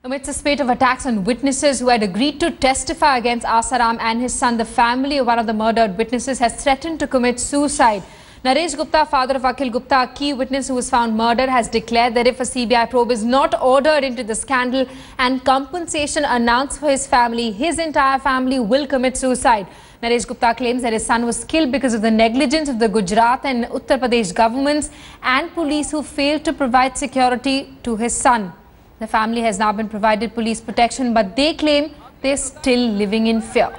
Amidst a spate of attacks on witnesses who had agreed to testify against Asaram and his son, the family of one of the murdered witnesses has threatened to commit suicide. Naresh Gupta, father of Akhil Gupta, a key witness who was found murdered, has declared that if a CBI probe is not ordered into the scandal and compensation announced for his family, his entire family will commit suicide. Naresh Gupta claims that his son was killed because of the negligence of the Gujarat and Uttar Pradesh governments and police who failed to provide security to his son. The family has now been provided police protection, but they claim they're still living in fear.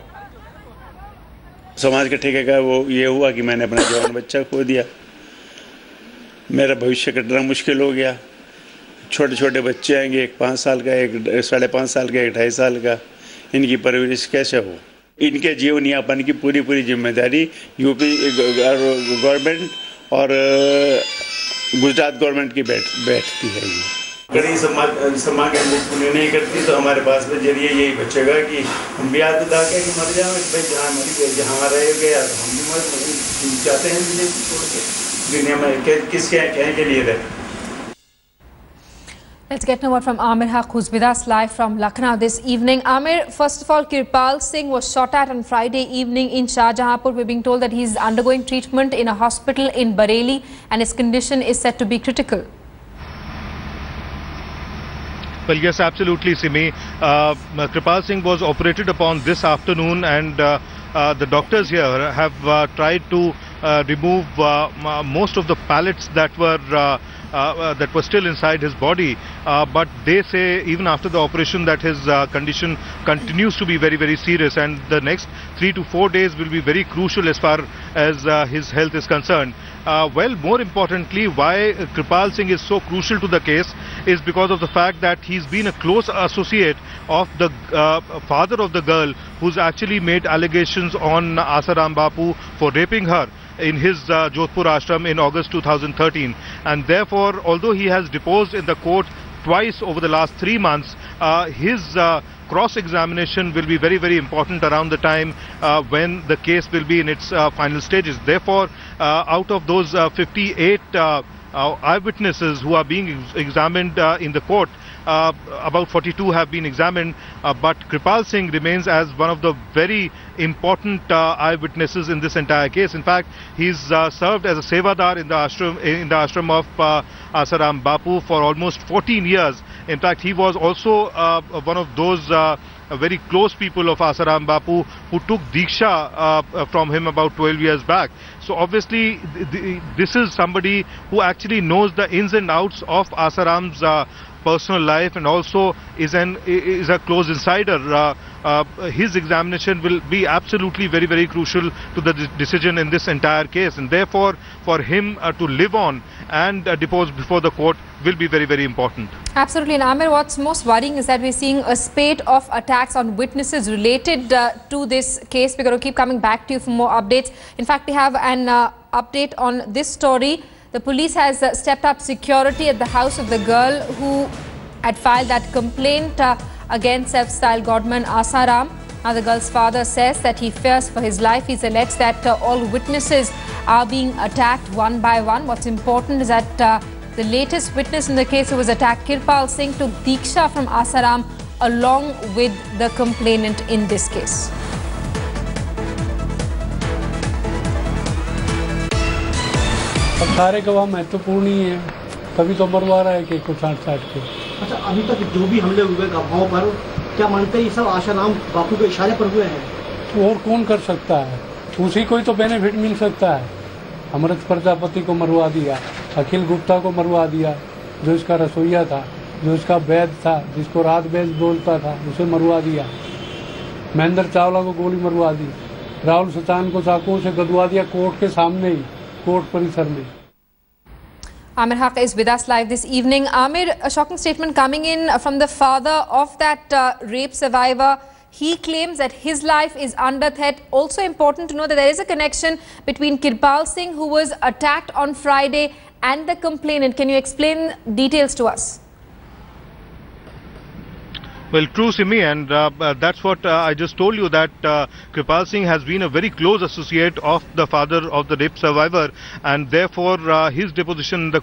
समाज के ठेके का वो ये हुआ कि मैंने अपना जवान बच्चा खो दिया, मेरा भविष्य कटना मुश्किल हो गया। छोटे छोटे बच्चे आएंगे, एक 5 साल का, एक 5.5 साल का, एक 2.5 साल का, इनकी परवरिश कैसे हो? इनके जीवन यापन की पूरी जिम्मेदारी यूपी गवर्नमेंट और गुजरात गवर्नमेंट की बैठती है। कहीं समाज के अंदर पुण्य नहीं करती तो हमारे पास में जरिए यही बचेगा कि हम भी याद उदा के मर जाए, भाई जहाँ रह गया तो हम भी मर जाते हैं दुनिया में किसके के लिए रहे। Let's get now from Amir Haq, who's with us live from Lucknow this evening. Amir, first of all, Kirpal Singh was shot at on Friday evening in Shahjahanpur. We're being told that he's undergoing treatment in a hospital in Bareilly and his condition is said to be critical. Well, yes, absolutely, Simi. Kirpal Singh was operated upon this afternoon, and the doctors here have tried to remove most of the pallets that were still inside his body. But they say even after the operation that his condition continues to be very serious, and the next 3 to 4 days will be very crucial as far as his health is concerned. Well, more importantly, why Kirpal Singh is so crucial to the case is because of the fact that he's been a close associate of the father of the girl who's actually made allegations on Asaram Bapu for raping her in his Jodhpur ashram in August 2013. And therefore, although he has deposed in the court twice over the last 3 months, his cross-examination will be very important around the time when the case will be in its final stages. Therefore, out of those 58 eyewitnesses who are being examined in the court, about 42 have been examined, but Kirpal Singh remains as one of the very important eyewitnesses in this entire case. In fact, he's served as a sevadar in the ashram of Asaram Bapu for almost 14 years. In fact, he was also one of those very close people of Asaram Bapu who took Diksha from him about 12 years back. So obviously this is somebody who actually knows the ins and outs of Asaram's personal life and also is a close insider. His examination will be absolutely very crucial to the decision in this entire case, and therefore for him to live on and depose before the court will be very important. Absolutely. And Amir, what's most worrying is that we're seeing a spate of attacks on witnesses related to this case. We're going to keep coming back to you for more updates. In fact, we have an update on this story. The police has stepped up security at the house of the girl who had filed that complaint against self-styled Godman Asaram. Now the girl's father says that he fears for his life. He's alleged that all witnesses are being attacked one by one. What's important is that the latest witness in the case who was attacked, Kirpal Singh, took Diksha from Asaram along with the complainant in this case. अब सारे गवाह महत्वपूर्ण ही है, कभी तो मरवा रहा है कि कुछ साठ के। अच्छा, अभी तक जो भी हमले हुए गवाहों पर, क्या मानते हैं ये सब आसाराम बापू के इशारे पर हुए हैं? तो और कौन कर सकता है? उसी को ही तो बेनिफिट मिल सकता है। अमृत प्रजापति को मरवा दिया, अखिल गुप्ता को मरवा दिया, जो इसका रसोइया था, जो इसका वैद था, जिसको रात वैद बोलता था, उसे मरवा दिया। महेंद्र चावला को गोली मरवा दी, राहुल सचान को चाकू से गदवा दिया कोर्ट के सामने ही, कोर्ट परिसर में। Amir Haq is with us live this evening. Amir, a shocking statement coming in from the father of that rape survivor. He claims that his life is under threat. Also important to know that there is a connection between Kirpal Singh, who was attacked on Friday, and the complainant. Can you explain details to us? Well, true, Simi, and that's what I just told you, that Kripal Singh has been a very close associate of the father of the rape survivor, and therefore his deposition in the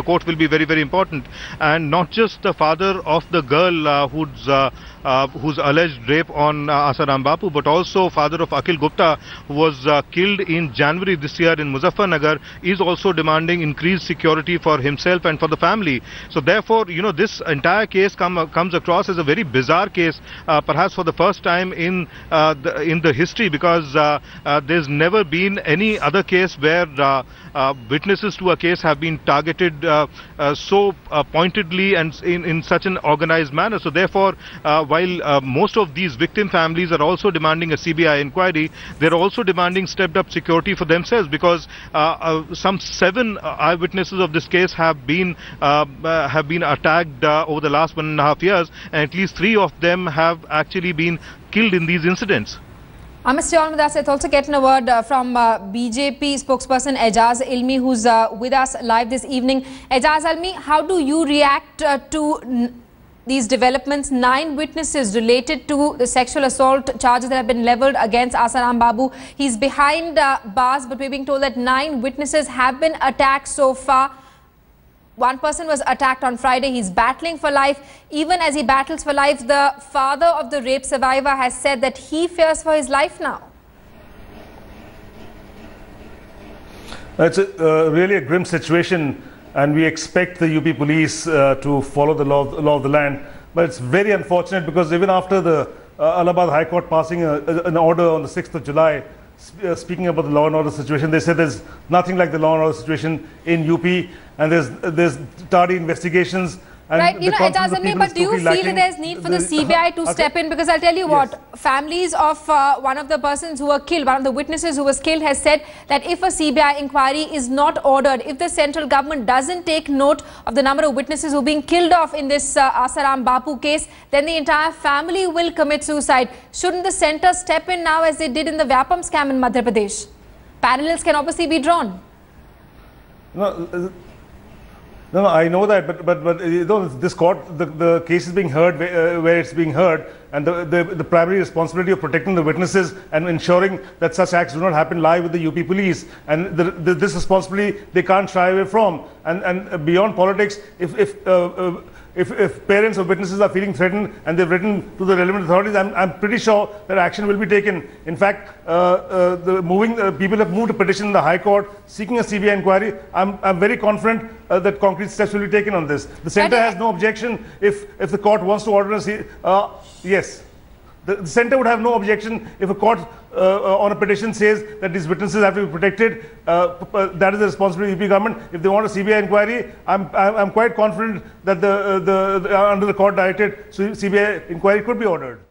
court will be very, very important. And not just the father of the girl whose alleged rape on Asaram Bapu, but also father of Akhil Gupta, who was killed in January this year in Muzaffarnagar, is also demanding increased security for himself and for the family. So therefore, you know, this entire case comes across as a very bizarre case, perhaps for the first time in the history, because there's never been any other case where witnesses to a case have been targeted so pointedly and in such an organized manner. So therefore, while most of these victim families are also demanding a CBI inquiry, they're also demanding stepped up security for themselves, because some 7 eyewitnesses of this case have been attacked over the last 1.5 years, and at least 3 of them have actually been killed in these incidents. Stay on with us. Let's also get a word from BJP spokesperson Ejaz Ilmi, who's with us live this evening. Ejaz Ilmi, how do you react to these developments? 9 witnesses related to the sexual assault charges that have been leveled against Asaram Bapu. He's behind bars, but we're being told that 9 witnesses have been attacked so far. One person was attacked on Friday. He's battling for life. Even as he battles for life, the father of the rape survivor has said that he fears for his life now. It's really a grim situation, and we expect the UP police to follow the law of the land. But it's very unfortunate, because even after the Allahabad High Court passing an order on the 6th of July, speaking about the law and order situation, they said there's nothing like the law and order situation in UP, and there's tardy investigations. And right, you know, Ejaz Ilmi, but do you feel that there's need for the CBI to step in? Because I'll tell you what, families of one of the persons who were killed, one of the witnesses who was killed, has said that if a CBI inquiry is not ordered, if the central government doesn't take note of the number of witnesses who are being killed off in this Asaram Bapu case, then the entire family will commit suicide. Shouldn't the centre step in now, as they did in the Vyapam scam in Madhya Pradesh? Parallels can obviously be drawn. No, I know that, but you know, this court, the case is being heard where it's being heard, and the primary responsibility of protecting the witnesses and ensuring that such acts do not happen lie with the UP police, and this responsibility they can't shy away from. And beyond politics, if parents of witnesses are feeling threatened and they've written to the relevant authorities, I'm pretty sure that action will be taken. In fact, people have moved a petition in the High Court seeking a CBI inquiry. I'm very confident that concrete steps will be taken on this. The centre has no objection if the court wants to order a yes. The centre would have no objection if a court on a petition says that these witnesses have to be protected. That is the responsibility of the UP government. If they want a CBI inquiry, I'm quite confident that under the court directed CBI inquiry could be ordered.